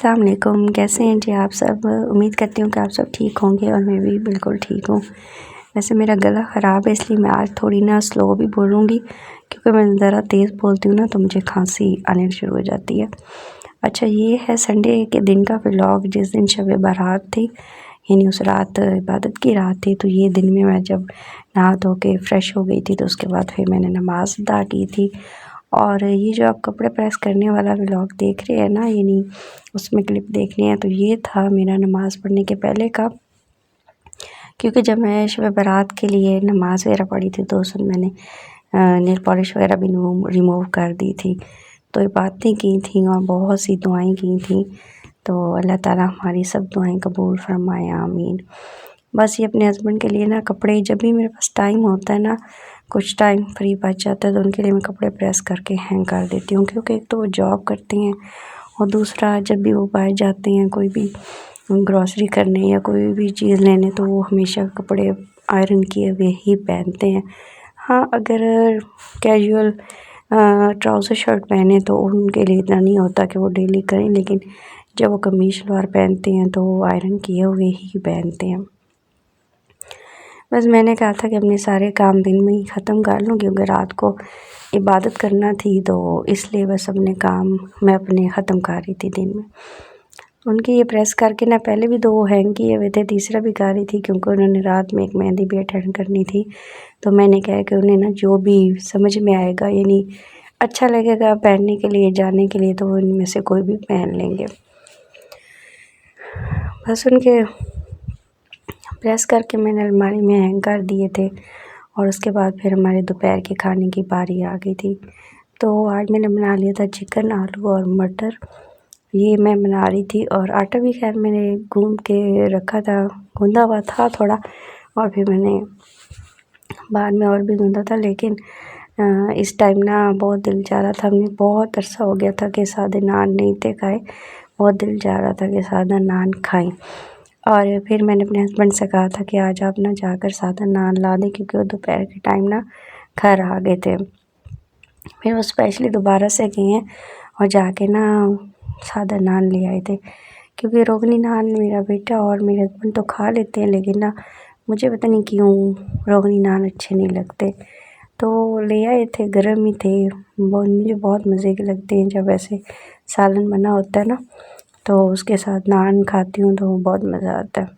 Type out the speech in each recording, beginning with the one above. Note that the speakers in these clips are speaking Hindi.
अस्सलाम वालेकुम। कैसे हैं जी आप सब। उम्मीद करती हूँ कि आप सब ठीक होंगे और मैं भी बिल्कुल ठीक हूँ। वैसे मेरा गला ख़राब है इसलिए मैं आज थोड़ी ना स्लो भी बोलूँगी, क्योंकि मैं ज़रा तेज़ बोलती हूँ ना तो मुझे खांसी आने शुरू हो जाती है। अच्छा, ये है संडे के दिन का व्लॉग, जिस दिन शब बारात थी, यानी उस रात इबादत की रात थी। तो ये दिन में मैं जब नहा धो के फ़्रेश हो गई थी तो उसके बाद फिर मैंने नमाज़ अदा की थी। और ये जो आप कपड़े प्रेस करने वाला व्लॉग देख रहे हैं ना, यानी उसमें क्लिप देखनी है, तो ये था मेरा नमाज़ पढ़ने के पहले का। क्योंकि जब मैं शब बारात के लिए नमाज़ वगैरह पढ़ी थी तो उसमें मैंने नेल पॉलिश वगैरह भी रिमूव कर दी थी। तो इबादतें की थी और बहुत सी दुआएं की थी। तो अल्लाह ताला हमारी सब दुआएं कबूल फरमाए, आमीन। बस ये अपने हस्बैंड के लिए ना कपड़े, जब भी मेरे पास टाइम होता है ना, कुछ टाइम फ्री बच जाता है, तो उनके लिए मैं कपड़े प्रेस करके हैंग कर देती हूँ। क्योंकि एक तो वो जॉब करते हैं और दूसरा जब भी वो बाहर जाते हैं कोई भी ग्रॉसरी करने या कोई भी चीज़ लेने, तो वो हमेशा कपड़े आयरन किए हुए ही पहनते हैं। हाँ, अगर कैजुअल ट्राउज़र शर्ट पहने तो उनके लिए इतना नहीं होता कि वो डेली करें, लेकिन जब वो कमीज शलवार पहनते हैं तो वो आयरन किए हुए ही पहनते हैं। बस मैंने कहा था कि अपने सारे काम दिन में ही ख़त्म कर लूँ, क्योंकि रात को इबादत करना थी, तो इसलिए बस अपने काम मैं अपने ख़त्म कर रही थी दिन में। उनकी ये प्रेस करके ना पहले भी 2 हैंग किए हुए थे, तीसरा भी कर रही थी, क्योंकि उन्होंने रात में एक मेहंदी भी अटेंड करनी थी। तो मैंने कहा कि उन्हें ना जो भी समझ में आएगा, यानी अच्छा लगेगा पहनने के लिए, जाने के लिए, तो वो इनमें से कोई भी पहन लेंगे। बस उनके प्रेस करके मैंने अलमारी में हैंग कर दिए थे। और उसके बाद फिर हमारे दोपहर के खाने की बारी आ गई थी। तो आज मैंने बना लिया था चिकन, आलू और मटर, ये मैं बना रही थी। और आटा भी खैर मैंने गूंद के रखा था, गूंदा हुआ था थोड़ा, और फिर मैंने बाद में और भी गूंदा था। लेकिन इस टाइम ना बहुत दिल चाह रहा था, हमने बहुत अरसा हो गया था कि सादे नान नहीं थे खाए, बहुत दिल चाह रहा था कि सादा नान खाएं। और फिर मैंने अपने हस्बैंड से कहा था कि आज आप ना जाकर सादा नान ला दें, क्योंकि वो दोपहर के टाइम ना घर आ गए थे। फिर वो स्पेशली दोबारा से गए हैं और जाके ना सादा नान ले आए थे। क्योंकि रोगनी नान मेरा बेटा और मेरे हस्बैंड तो खा लेते हैं, लेकिन ना मुझे पता नहीं क्यों रोगनी नान अच्छे नहीं लगते। तो ले आए थे, गर्म ही थे, मुझे बहुत मज़े के लगते हैं जब ऐसे सालन बना होता है ना, तो उसके साथ नान खाती हूँ तो बहुत मज़ा आता है।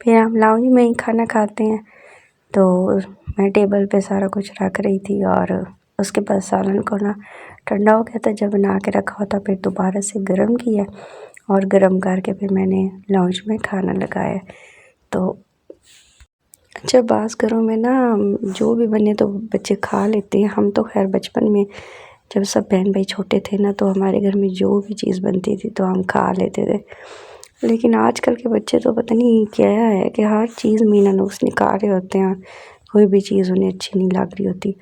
फिर हम लाउंज में ही खाना खाते हैं, तो मैं टेबल पे सारा कुछ रख रही थी और उसके बाद सालन को ना ठंडा हो गया था, जब बना के रखा होता फिर दोबारा से गर्म किया और गर्म करके फिर मैंने लाउंज में खाना लगाया। तो अच्छा, बाज़ घरों में ना जो भी बने तो बच्चे खा लेते हैं। हम तो खैर बचपन में जब सब बहन भाई छोटे थे ना, तो हमारे घर में जो भी चीज़ बनती थी तो हम खा लेते थे। लेकिन आजकल के बच्चे तो पता नहीं क्या है कि हर चीज़ में ना नुक्स निकाल रहे होते हैं, कोई भी चीज़ उन्हें अच्छी नहीं लग रही होती।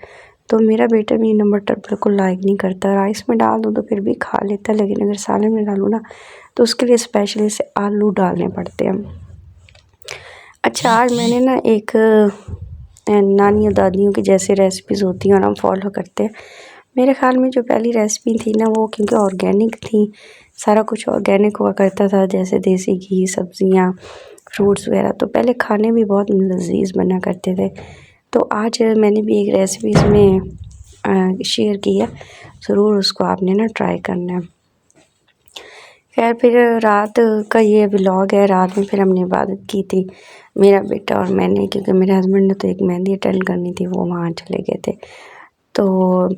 तो मेरा बेटा भी ना मटर बिल्कुल लाइक नहीं करता, राइस में डाल दूँ तो फिर भी खा लेता है, लेकिन अगर सालन में डालूँ ना तो उसके लिए स्पेशली से आलू डालने पड़ते हैं। अच्छा, आज मैंने ना एक नानी और दादियों की जैसे रेसिपीज़ होती हैं और हम फॉलो करते हैं। मेरे ख़्याल में जो पहली रेसिपी थी ना, वो क्योंकि ऑर्गेनिक थी, सारा कुछ ऑर्गेनिक हुआ करता था, जैसे देसी घी, सब्ज़ियाँ, फ्रूट्स वगैरह, तो पहले खाने भी बहुत लज़ीज़ बना करते थे। तो आज मैंने भी एक रेसिपी इसमें शेयर की है, ज़रूर उसको आपने ना ट्राई करना है। खैर, फिर रात का ये व्लॉग है। रात में फिर हमने इबादत की थी, मेरा बेटा और मैंने, क्योंकि मेरे हस्बैंड ने तो एक मेहंदी अटेंड करनी थी, वो वहाँ चले गए थे। तो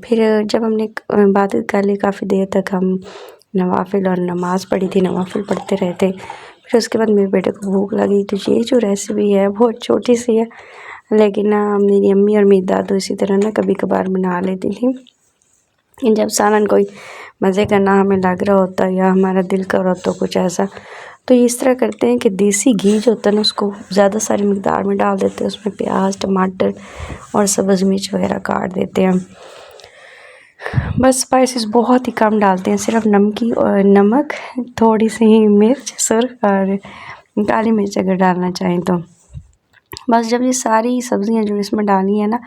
फिर जब हमने इबादत कर ली, काफ़ी देर तक हम नवाफिल और नमाज़ पढ़ी थी, नवाफिल पढ़ते रहे थे। फिर उसके बाद मेरे बेटे को भूख लगी, तो ये जो रेसिपी है बहुत छोटी सी है, लेकिन ना मेरी अम्मी और मेरी दादू इसी तरह ना कभी कभार बना लेती थी। जब सालन कोई मज़े का ना हमें लग रहा होता या हमारा दिल कर रहा होता कुछ ऐसा, तो इस तरह करते हैं कि देसी घी जो होता है ना, उसको ज़्यादा सारी मिकदार में डाल देते हैं, उसमें प्याज, टमाटर और सब्ज़ मिर्च वगैरह काट देते हैं। बस स्पाइसेस बहुत ही कम डालते हैं, सिर्फ नमक, थोड़ी सी मिर्च, सुर्ख और काली मिर्च अगर डालना चाहें तो। बस जब ये सारी सब्ज़ियाँ जो इसमें डाली है ना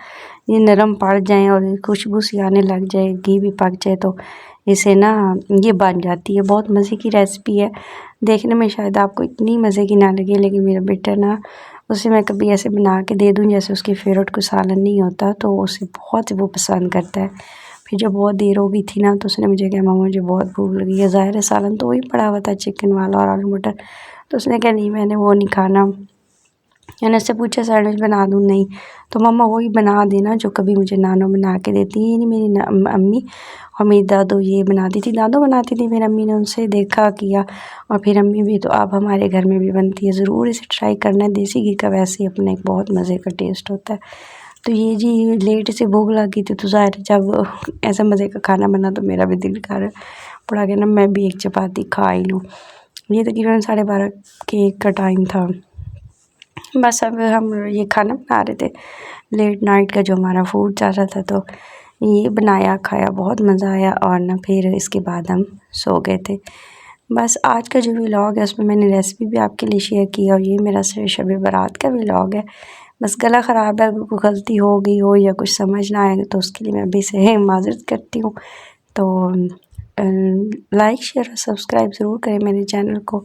ये नरम पड़ जाएं और खुशबू सी आने लग जाए, घी भी पक जाए, तो इसे ना ये बन जाती है। बहुत मज़े की रेसिपी है। देखने में शायद आपको इतनी मज़े की ना लगे, लेकिन मेरा बेटा ना उसे मैं कभी ऐसे बना के दे दूँ जैसे उसकी फेवरेट कोई सालन नहीं होता, तो उसे बहुत वो पसंद करता है। फिर जब बहुत देर हो गई थी ना तो उसने मुझे कहा मम्मा मुझे बहुत भूख लगी है। ज़ाहिर है सालन तो वही पड़ा हुआ था चिकन वाला और आलू मटर, तो उसने कहा नहीं मैंने वो नहीं खाना। मैंने उससे पूछा सैंडविच बना दूँ, नहीं। तो मम्मा वही बना देना जो कभी मुझे नानो बना के देती है, यानी मेरी अम्मी और मेरी दादो ये बनाती थी। दादो बनाती थी, मेरी अम्मी ने उनसे देखा किया और फिर अम्मी भी, तो अब हमारे घर में भी बनती है। ज़रूर इसे ट्राई करना। देसी घी का वैसे ही अपना एक बहुत मज़े का टेस्ट होता है। तो ये जी लेट से भूख लगी थी, तो ज़ाहिर है जब ऐसा मज़े का खाना बना तो मेरा भी दिल कर पड़ा कि ना मैं भी एक चपाती खा ही लूँ। ये तकरीबन 12:30 के का टाइम था। बस अब हम ये खाना बना रहे थे, लेट नाइट का जो हमारा फूड चल रहा था, तो ये बनाया खाया, बहुत मज़ा आया और ना फिर इसके बाद हम सो गए थे। बस आज का जो व्लॉग है उसमें मैंने रेसिपी भी आपके लिए शेयर की और ये मेरा शब बारात का व्लॉग है। बस गला ख़राब है, अगर कोई गलती हो गई हो या कुछ समझ ना आए तो उसके लिए मैं अभी से माज़रत करती हूँ। तो लाइक शेयर और सब्सक्राइब ज़रूर करें मेरे चैनल को।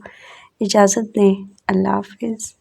इजाज़त दें, अल्लाह हाफ़िज़।